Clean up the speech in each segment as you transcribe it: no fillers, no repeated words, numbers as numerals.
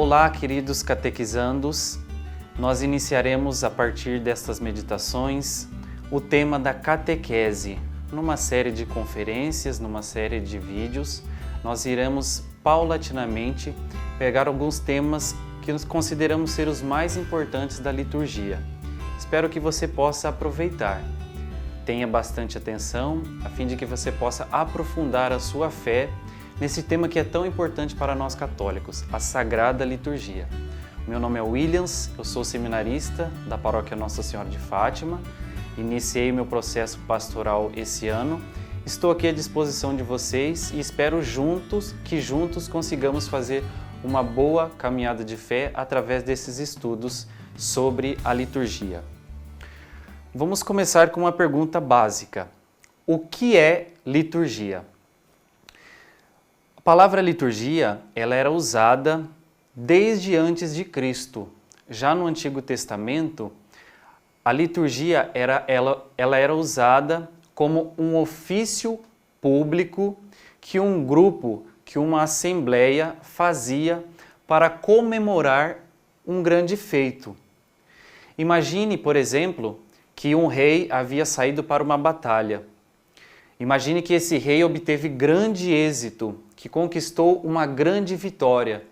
Olá, queridos catequizandos. Nós iniciaremos a partir destas meditações o tema da catequese. Numa série de conferências, numa série de vídeos, nós iremos paulatinamente pegar alguns temas que nós consideramos ser os mais importantes da liturgia. Espero que você possa aproveitar. Tenha bastante atenção, a fim de que você possa aprofundar a sua fé nesse tema que é tão importante para nós católicos, a Sagrada Liturgia. Meu nome é Williams, eu sou seminarista da Paróquia Nossa Senhora de Fátima, iniciei meu processo pastoral esse ano, estou aqui à disposição de vocês e espero que juntos consigamos fazer uma boa caminhada de fé através desses estudos sobre a liturgia. Vamos começar com uma pergunta básica. O que é liturgia? A palavra liturgia, ela era usada desde antes de Cristo. Já no Antigo Testamento, a liturgia ela era usada como um ofício público que um grupo, que uma assembleia fazia para comemorar um grande feito. Imagine, por exemplo, que um rei havia saído para uma batalha. Imagine que esse rei obteve grande êxito, que conquistou uma grande vitória.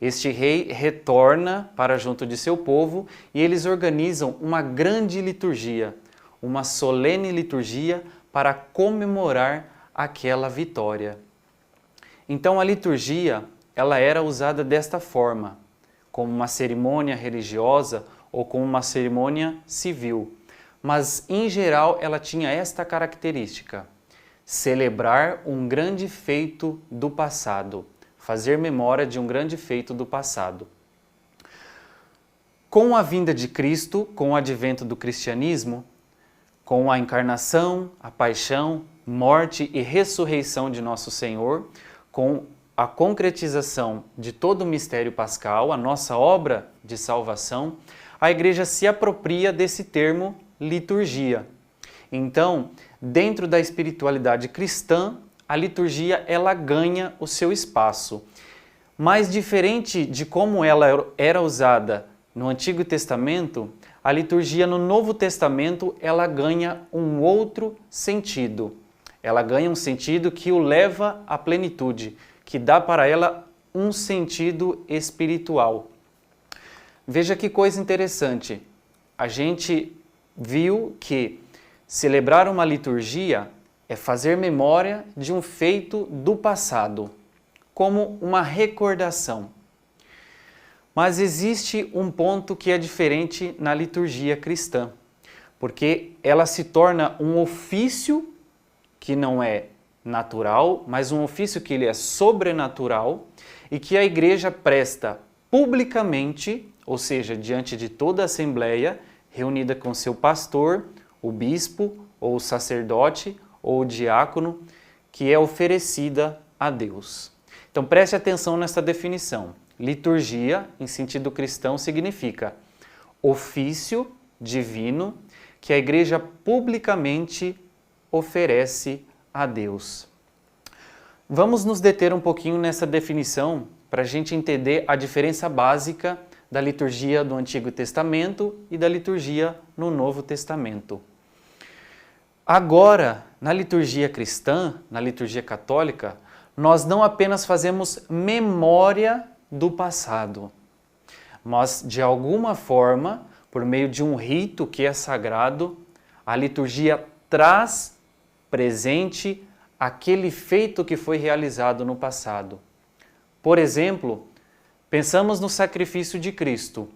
Este rei retorna para junto de seu povo e eles organizam uma grande liturgia, uma solene liturgia para comemorar aquela vitória. Então a liturgia, ela era usada desta forma, como uma cerimônia religiosa ou como uma cerimônia civil. Mas, em geral, ela tinha esta característica: celebrar um grande feito do passado, fazer memória de um grande feito do passado. Com a vinda de Cristo, com o advento do cristianismo, com a encarnação, a paixão, morte e ressurreição de nosso Senhor, com a concretização de todo o mistério pascal, a nossa obra de salvação, a Igreja se apropria desse termo liturgia. Então, dentro da espiritualidade cristã, a liturgia ela ganha o seu espaço. Mas diferente de como ela era usada no Antigo Testamento, a liturgia no Novo Testamento ela ganha um outro sentido. Ela ganha um sentido que o leva à plenitude, que dá para ela um sentido espiritual. Veja que coisa interessante. A gente viu que celebrar uma liturgia é fazer memória de um feito do passado, como uma recordação. Mas existe um ponto que é diferente na liturgia cristã, porque ela se torna um ofício que não é natural, mas um ofício que ele é sobrenatural e que a Igreja presta publicamente, ou seja, diante de toda a assembleia, reunida com seu pastor, o bispo, ou o sacerdote, ou o diácono, que é oferecida a Deus. Então preste atenção nessa definição. Liturgia, em sentido cristão, significa ofício divino que a Igreja publicamente oferece a Deus. Vamos nos deter um pouquinho nessa definição para a gente entender a diferença básica da liturgia do Antigo Testamento e da liturgia no Novo Testamento. Agora, na liturgia cristã, na liturgia católica, nós não apenas fazemos memória do passado, mas, de alguma forma, por meio de um rito que é sagrado, a liturgia traz presente aquele feito que foi realizado no passado. Por exemplo, pensamos no sacrifício de Cristo,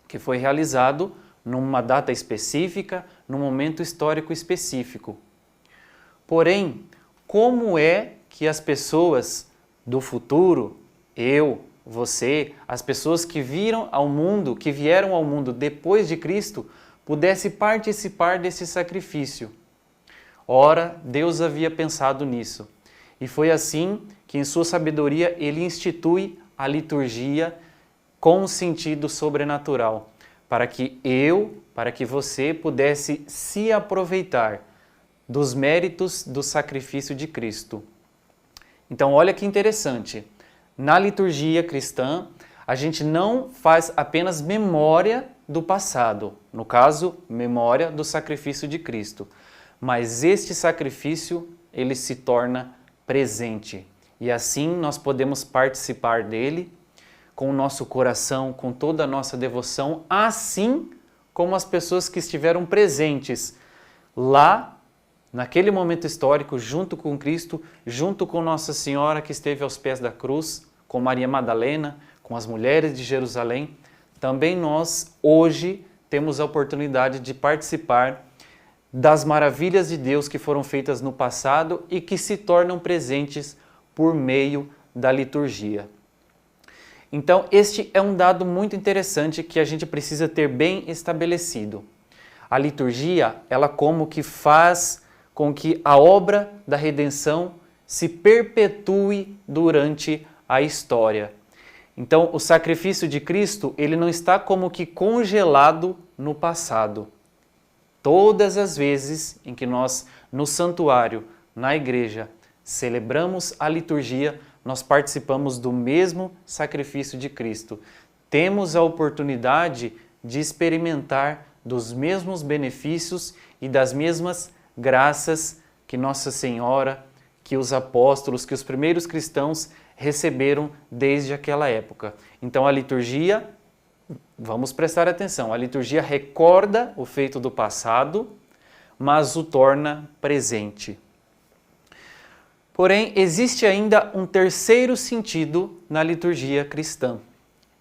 que foi realizado numa data específica, num momento histórico específico. Porém, como é que as pessoas do futuro, eu, você, as pessoas que vieram ao mundo depois de Cristo, pudessem participar desse sacrifício? Ora, Deus havia pensado nisso. E foi assim que, em sua sabedoria, Ele institui a liturgia com um sentido sobrenatural, para que você pudesse se aproveitar dos méritos do sacrifício de Cristo. Então, olha que interessante. Na liturgia cristã, a gente não faz apenas memória do passado, no caso, memória do sacrifício de Cristo, mas este sacrifício, ele se torna presente. E assim nós podemos participar dele com o nosso coração, com toda a nossa devoção, assim como as pessoas que estiveram presentes lá, naquele momento histórico, junto com Cristo, junto com Nossa Senhora que esteve aos pés da cruz, com Maria Madalena, com as mulheres de Jerusalém. Também nós, hoje, temos a oportunidade de participar das maravilhas de Deus que foram feitas no passado e que se tornam presentes por meio da liturgia. Então, este é um dado muito interessante que a gente precisa ter bem estabelecido. A liturgia, ela como que faz com que a obra da redenção se perpetue durante a história. Então, o sacrifício de Cristo, ele não está como que congelado no passado. Todas as vezes em que nós, no santuário, na igreja, celebramos a liturgia, nós participamos do mesmo sacrifício de Cristo. Temos a oportunidade de experimentar dos mesmos benefícios e das mesmas graças que Nossa Senhora, que os apóstolos, que os primeiros cristãos receberam desde aquela época. Então a liturgia, vamos prestar atenção, a liturgia recorda o feito do passado, mas o torna presente. Porém, existe ainda um terceiro sentido na liturgia cristã.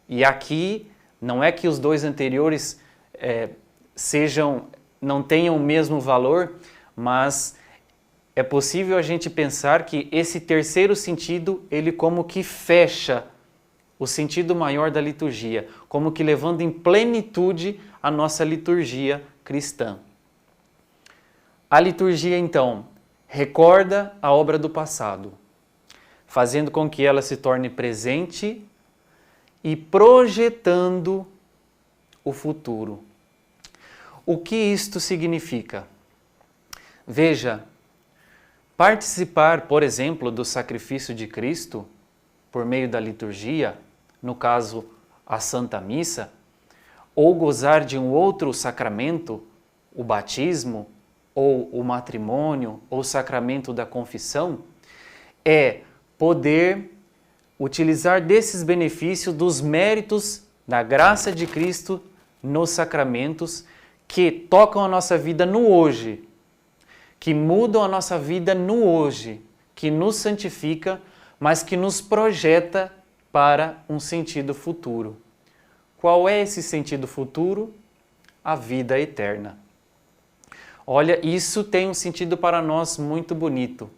E aqui, não é que os dois anteriores não tenham o mesmo valor, mas é possível a gente pensar que esse terceiro sentido, ele como que fecha o sentido maior da liturgia, como que levando em plenitude a nossa liturgia cristã. A liturgia, então, recorda a obra do passado, fazendo com que ela se torne presente e projetando o futuro. O que isto significa? Veja, participar, por exemplo, do sacrifício de Cristo por meio da liturgia, no caso, a Santa Missa, ou gozar de um outro sacramento, o batismo, ou o matrimônio, ou o sacramento da confissão, é poder utilizar desses benefícios, dos méritos da graça de Cristo nos sacramentos que tocam a nossa vida no hoje, que mudam a nossa vida no hoje, que nos santifica, mas que nos projeta para um sentido futuro. Qual é esse sentido futuro? A vida eterna. Olha, isso tem um sentido para nós muito bonito.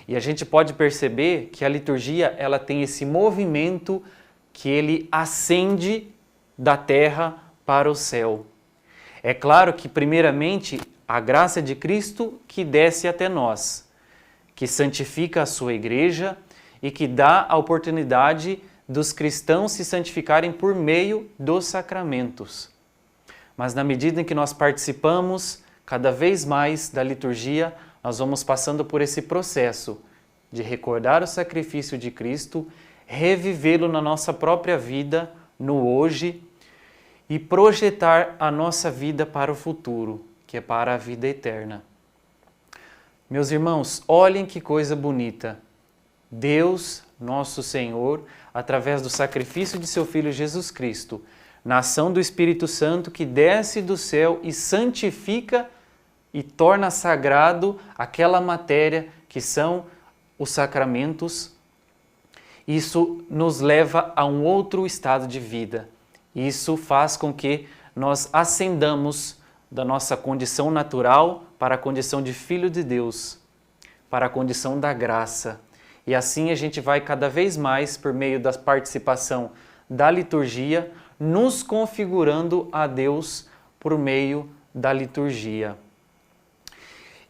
E a gente pode perceber que a liturgia, ela tem esse movimento que ele ascende da terra para o céu. É claro que, primeiramente, a graça de Cristo que desce até nós, que santifica a sua igreja e que dá a oportunidade dos cristãos se santificarem por meio dos sacramentos. Mas na medida em que nós participamos cada vez mais da liturgia, nós vamos passando por esse processo de recordar o sacrifício de Cristo, revivê-lo na nossa própria vida, no hoje, e projetar a nossa vida para o futuro, que é para a vida eterna. Meus irmãos, olhem que coisa bonita. Deus, nosso Senhor, através do sacrifício de seu Filho Jesus Cristo, na ação do Espírito Santo que desce do céu e santifica e torna sagrado aquela matéria que são os sacramentos. Isso nos leva a um outro estado de vida. Isso faz com que nós ascendamos da nossa condição natural para a condição de filho de Deus, para a condição da graça. E assim a gente vai cada vez mais, por meio da participação da liturgia, nos configurando a Deus por meio da liturgia.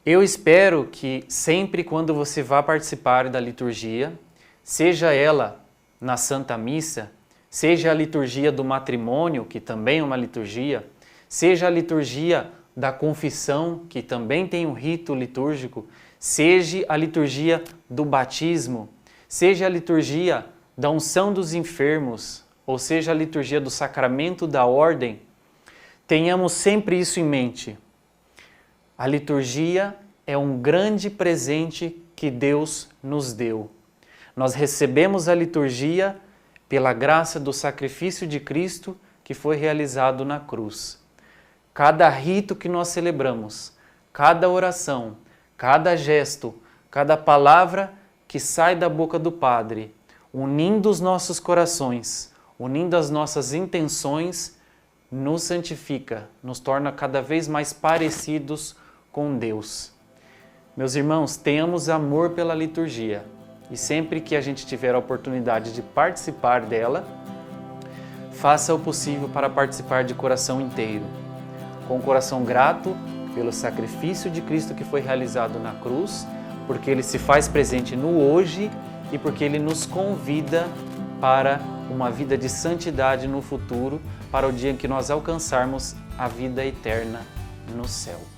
Eu espero que sempre quando você vá participar da liturgia, seja ela na Santa Missa, seja a liturgia do matrimônio, que também é uma liturgia, seja a liturgia da confissão, que também tem um rito litúrgico, seja a liturgia do batismo, seja a liturgia da unção dos enfermos, ou seja, a liturgia do sacramento da ordem, tenhamos sempre isso em mente. A liturgia é um grande presente que Deus nos deu. Nós recebemos a liturgia pela graça do sacrifício de Cristo que foi realizado na cruz. Cada rito que nós celebramos, cada oração, cada gesto, cada palavra que sai da boca do Padre, unindo os nossos corações, unindo as nossas intenções, nos santifica, nos torna cada vez mais parecidos com Deus. Meus irmãos, tenhamos amor pela liturgia e sempre que a gente tiver a oportunidade de participar dela, faça o possível para participar de coração inteiro, com o coração grato pelo sacrifício de Cristo que foi realizado na cruz, porque Ele se faz presente no hoje e porque Ele nos convida para uma vida de santidade no futuro, para o dia em que nós alcançarmos a vida eterna no céu.